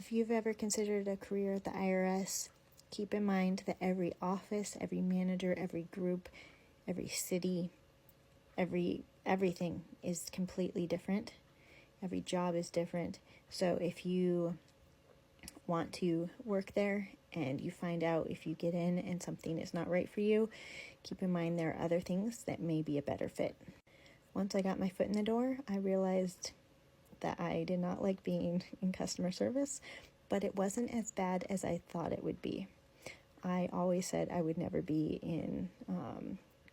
If you've ever considered a career at the IRS, keep in mind that every office, every manager, every group, every city, everything is completely different. Every job is different. So if you want to work there and you find out if you get in and something is not right for you, keep in mind there are other things that may be a better fit. Once I got my foot in the door, I realized that I did not like being in customer service, but it wasn't as bad as I thought it would be. I always said I would never be in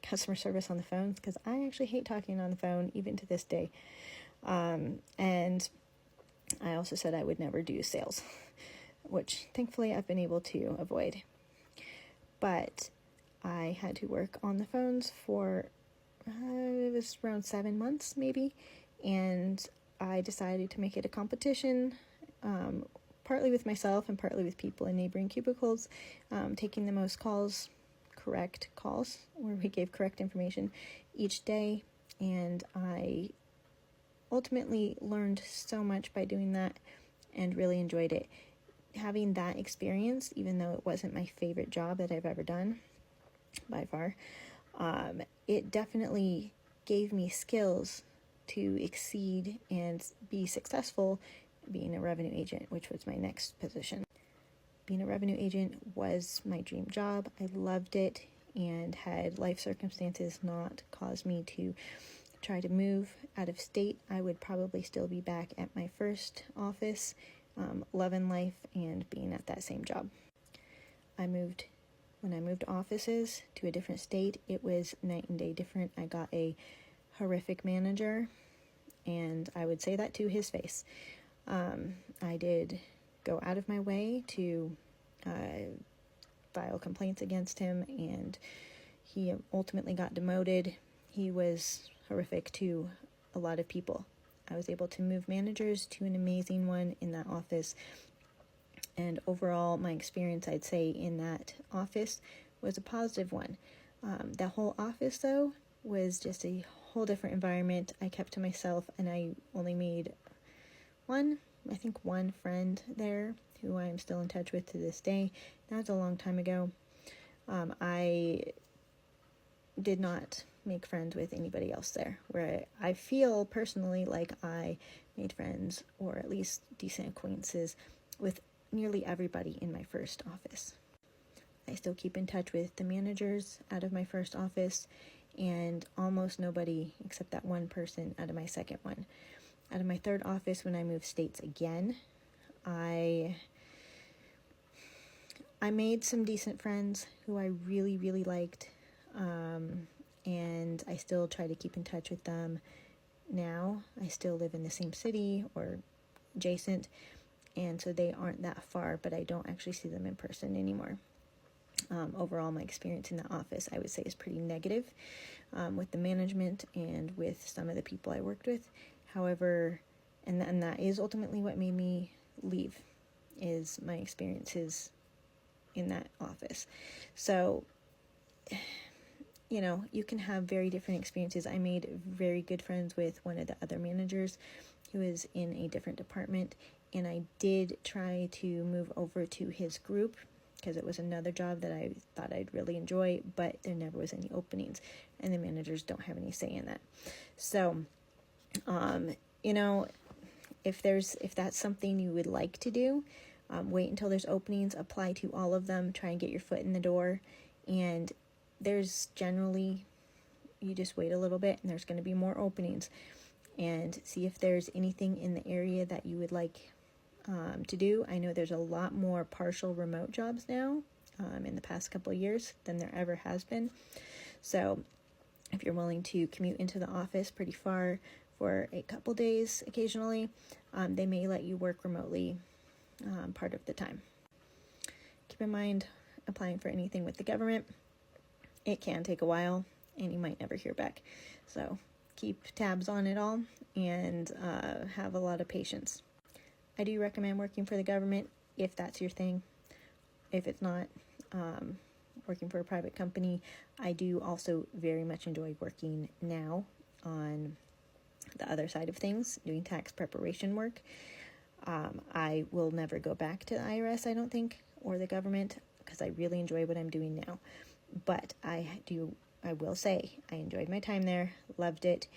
customer service on the phones because I actually hate talking on the phone, even to this day. And I also said I would never do sales, which thankfully I've been able to avoid. But I had to work on the phones for, it was around 7 months maybe, and I decided to make it a competition, partly with myself and partly with people in neighboring cubicles, taking the most correct calls, where we gave correct information each day, and I ultimately learned so much by doing that and really enjoyed it. Having that experience, even though it wasn't my favorite job that I've ever done, by far, it definitely gave me skills to exceed and be successful being a revenue agent, which was my next position. Being a revenue agent was my dream job. I loved it, and had life circumstances not caused me to try to move out of state, I would probably still be back at my first office, loving life and being at that same job. When I moved offices to a different state, it was night and day different. I got a horrific manager, and I would say that to his face. I did go out of my way to file complaints against him, and he ultimately got demoted. He was horrific to a lot of people. I was able to move managers to an amazing one in that office, and overall my experience, I'd say, in that office was a positive one. That whole office, though, was just a whole different environment. I kept to myself, and I only made one friend there who I am still in touch with to this day. That was a long time ago. I did not make friends with anybody else there, where I feel personally like I made friends, or at least decent acquaintances, with nearly everybody in my first office. I still keep in touch with the managers out of my first office, and almost nobody except that one person out of my second one. Out of my third office, when I moved states again, I made some decent friends who I really, really liked, and I still try to keep in touch with them now. I still live in the same city or adjacent, and so they aren't that far, but I don't actually see them in person anymore. Overall, my experience in the office, I would say, is pretty negative with the management and with some of the people I worked with. However, and that is ultimately what made me leave, is my experiences in that office. So, you can have very different experiences. I made very good friends with one of the other managers who was in a different department, and I did try to move over to his group because it was another job that I thought I'd really enjoy, but there never was any openings, and the managers don't have any say in that. So, if that's something you would like to do, wait until there's openings, apply to all of them, try and get your foot in the door, and there's generally, you just wait a little bit and there's going to be more openings, and see if there's anything in the area that you would like to do. I know there's a lot more partial remote jobs now in the past couple of years than there ever has been. So if you're willing to commute into the office pretty far for a couple days occasionally, they may let you work remotely part of the time. Keep in mind, applying for anything with the government, it can take a while, and you might never hear back. So keep tabs on it all, and have a lot of patience. I do recommend working for the government if that's your thing. If it's not, working for a private company. I do also very much enjoy working now on the other side of things, doing tax preparation work. I will never go back to the IRS, I don't think, or the government, because I really enjoy what I'm doing now. But I will say, I enjoyed my time there, loved it,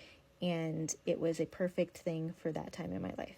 and it was a perfect thing for that time in my life.